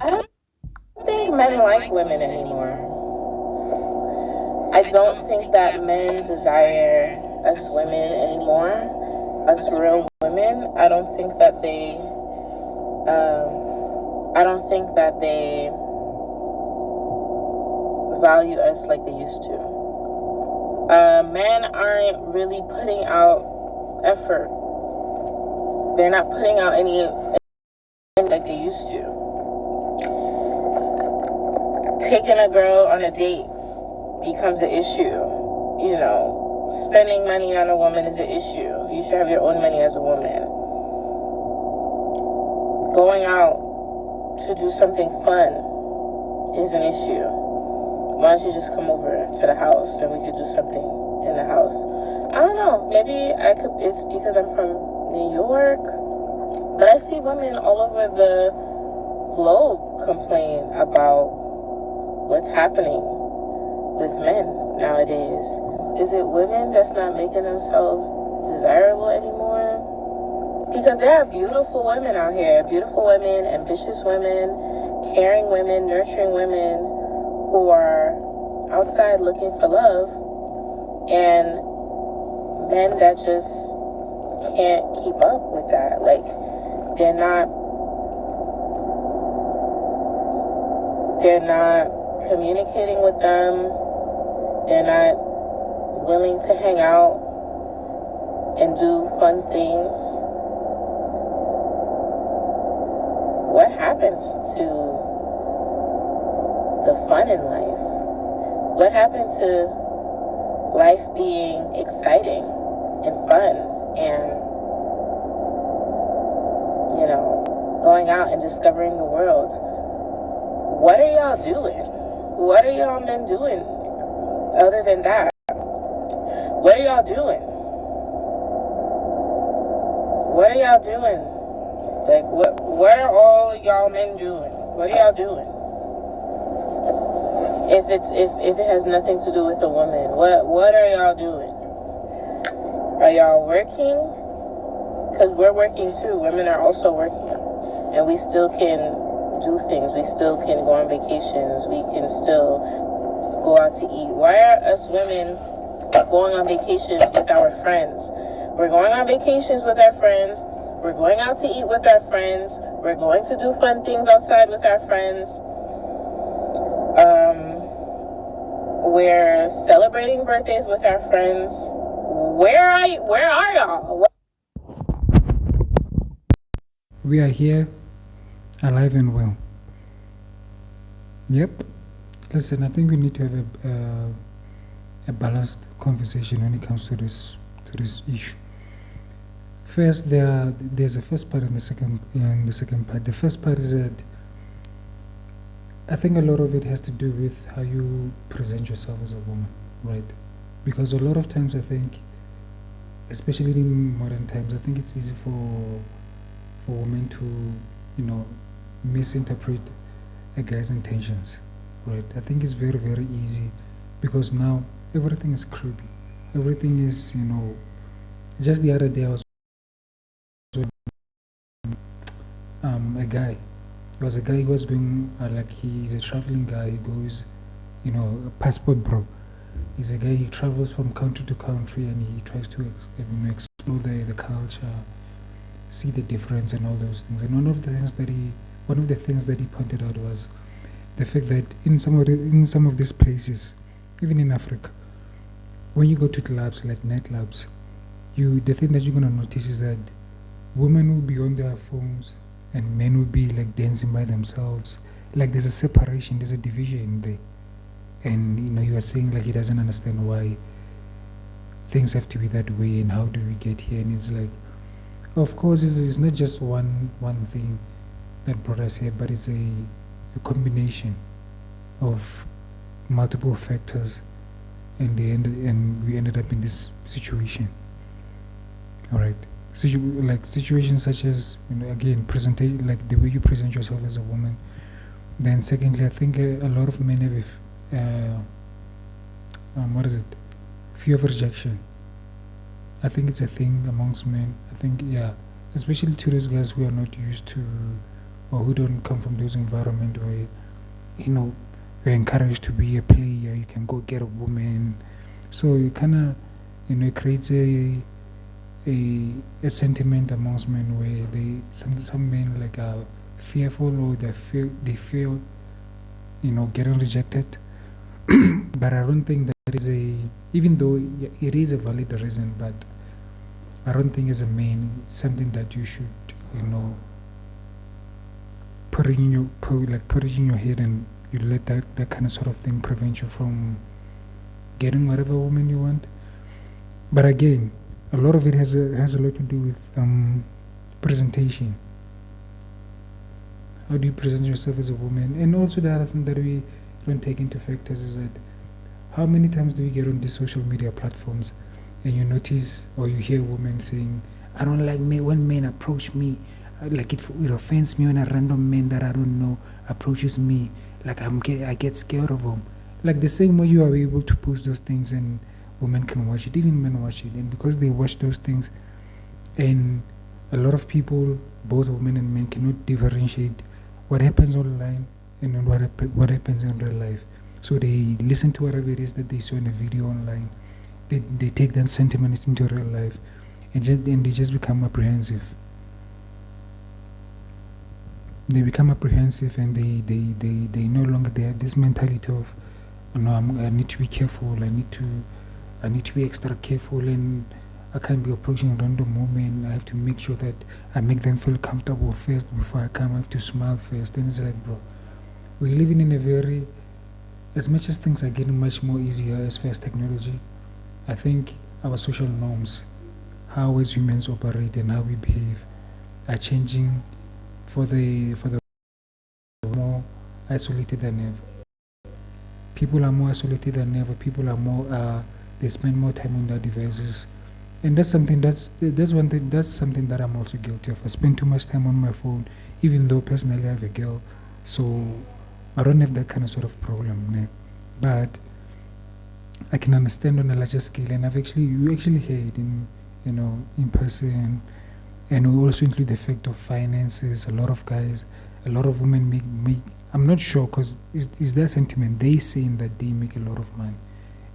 I don't think men like women anymore. I don't think that men desire us women anymore, us real women. I don't think that they value us like they used to. Men aren't really putting out effort. They're not putting out any like they used to. Taking a girl on a date becomes an issue. You know, spending money on a woman is an issue. You should have your own money as a woman. Going out to do something fun is an issue. Why don't you just come over to the house and we could do something in the house? I don't know. Maybe it's because I'm from New York, but I see women all over the globe complain about what's happening with men nowadays. Is it women that's not making themselves desirable anymore? Because there are beautiful women out here, beautiful women, ambitious women, caring women, nurturing women who are outside looking for love, and men that just can't keep up with that. Like, they're not communicating with them. They're not willing to hang out and do fun things. What happens to the fun in life? What happened to life being exciting and fun and, going out and discovering the world? What are y'all doing? What are y'all men doing other than that? What are y'all doing? What are y'all doing? Like, what are all y'all men doing? What are y'all doing? If it has nothing to do with a woman, what are y'all doing? Are y'all working? Because we're working too. Women are also working, and we still can do things. We still can go on vacations. We can still go out to eat. Why are us women going on vacations with our friends? We're going on vacations with our friends. We're going out to eat with our friends. We're going to do fun things outside with our friends. We're celebrating birthdays with our friends. Where are y'all? We are here, alive and well. Yep. Listen, I think we need to have a balanced conversation when it comes to this issue. First, there's a first part and the second part. The first part is that I think a lot of it has to do with how you present yourself as a woman, right? Because a lot of times I think, especially in modern times, I think it's easy for women to, misinterpret a guy's intentions, right? I think it's very, very easy because now everything is creepy. Everything is, just the other day I was a guy. There was a guy who was going, he's a traveling guy. He goes, a passport bro. He's a guy, he travels from country to country and he tries to explore the culture, see the difference and all those things. And one of the things that he pointed out was the fact that in some of these places, even in Africa, when you go to clubs like nightclubs, the thing that you're gonna notice is that women will be on their phones and men will be like dancing by themselves. Like there's a separation, there's a division there. And you are saying like he doesn't understand why things have to be that way and how do we get here. And it's like, of course, it's not just one thing that brought us here, but it's a combination of multiple factors, and we ended up in this situation. All right. Situations such as, again, presentation, like the way you present yourself as a woman. Then secondly, I think a lot of men have fear of rejection. I think it's a thing amongst men. I think, yeah, especially to those guys who are not used to or who don't come from those environment where, you're encouraged to be a player, you can go get a woman. So it kind of, it creates a sentiment amongst men where some men like are fearful, or they fear getting rejected. But I don't think that is even though it is a valid reason, but I don't think as a man something that you should, you know, put it in your head, and you let that kind of sort of thing prevent you from getting whatever woman you want. But again, a lot of it has a lot to do with presentation. How do you present yourself as a woman? And also the other thing that we don't take into factors is that how many times do you get on these social media platforms and you notice or you hear women saying, I don't like me when men approach me. Like it offends me when a random man that I don't know approaches me. Like I get scared of them. Like the same way you are able to post those things and women can watch it, even men watch it. And because they watch those things, and a lot of people, both women and men, cannot differentiate what happens online and then what happens in real life. So they listen to whatever it is that they saw in a video online. They take that sentiment into real life, and they just become apprehensive. They become apprehensive, and they no longer, they have this mentality of, I need to be careful. I need to be extra careful, and I can't be approaching random women. I have to make sure that I make them feel comfortable first before I come. I have to smile first. Then it's like, bro, we're living in a very, as much as things are getting much more easier as far as technology, I think our social norms, how as humans operate and how we behave, are changing for the more isolated than ever. People are more isolated than ever. People are more they spend more time on their devices, and that's something that I'm also guilty of. I spend too much time on my phone, even though personally I have a girl, so I don't have that kind of sort of problem, né? But I can understand on a larger scale, and you actually hear it in person, and we also include the fact of finances. A lot of guys, a lot of women make. I'm not sure because is their sentiment. They saying that they make a lot of money,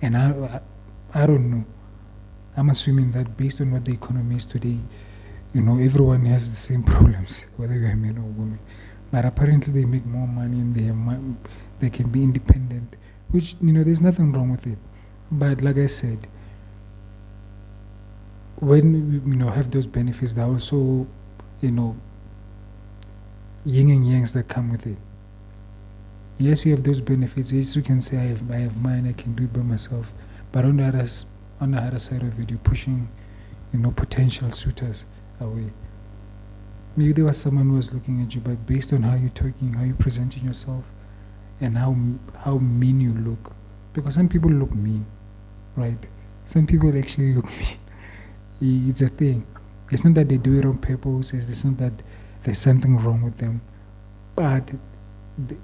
and I don't know. I'm assuming that based on what the economy is today, everyone has the same problems, whether you're a man or woman. But apparently they make more money, and they can be independent, which, there's nothing wrong with it. But like I said, when we, have those benefits, there are also, yin and yangs that come with it. Yes, you have those benefits. Yes, you can say I have mine, I can do it by myself. But on the other side of it, you're pushing, potential suitors away. Maybe there was someone who was looking at you, but based on how you're talking, how you're presenting yourself, and how mean you look, because some people look mean, right? Some people actually look mean. It's a thing. It's not that they do it on purpose. It's not that there's something wrong with them, but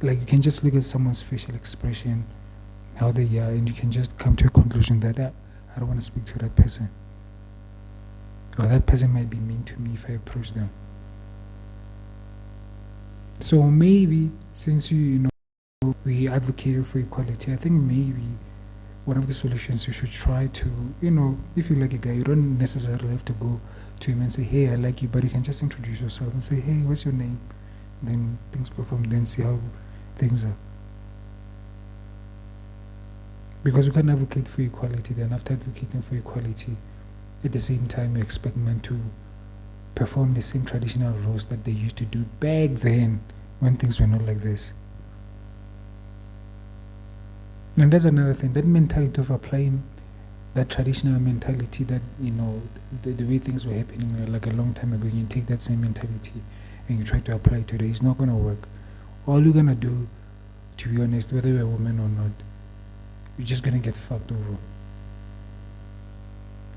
like you can just look at someone's facial expression, how they are, and you can just come to a conclusion that I don't want to speak to that person, or that person might be mean to me if I approach them. So maybe since we advocated for equality, I think maybe one of the solutions you should try to, if you like a guy, you don't necessarily have to go to him and say, hey, I like you, but you can just introduce yourself and say, hey, what's your name? Then things go from then, see how things are. Because you can advocate for equality, then after advocating for equality, at the same time you expect men to perform the same traditional roles that they used to do back then when things were not like this. And that's another thing, that mentality of applying that traditional mentality that, the way things were happening like a long time ago, you take that same mentality and you try to apply it today, it's not going to work. All you're going to do, to be honest, whether you're a woman or not, you're just going to get fucked over.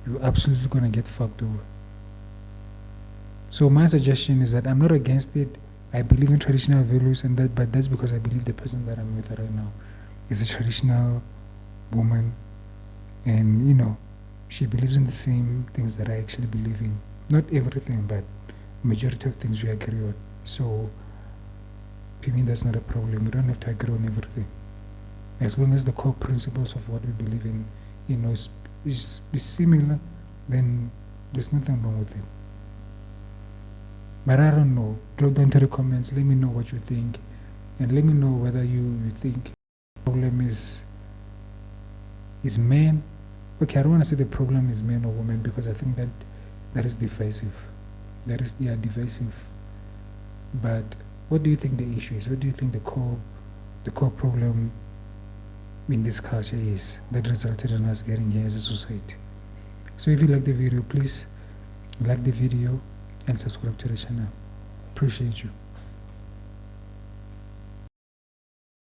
You're absolutely going to get fucked over. So my suggestion is that I'm not against it. I believe in traditional values, but that's because I believe the person that I'm with right now is a traditional woman, and she believes in the same things that I actually believe in. Not everything, but majority of things we agree on. So to me that's not a problem. We don't have to agree on everything. As long as the core principles of what we believe in, is similar, then there's nothing wrong with it. But I don't know. Drop down to the comments. Let me know what you think, and let me know whether you think the problem is man. Okay, I don't want to say the problem is man or woman, because I think that is divisive. That is divisive. But what do you think the issue is? What do you think the core problem in this culture is that resulted in us getting here as a society? So if you like the video, please like the video and subscribe to the channel. Appreciate you.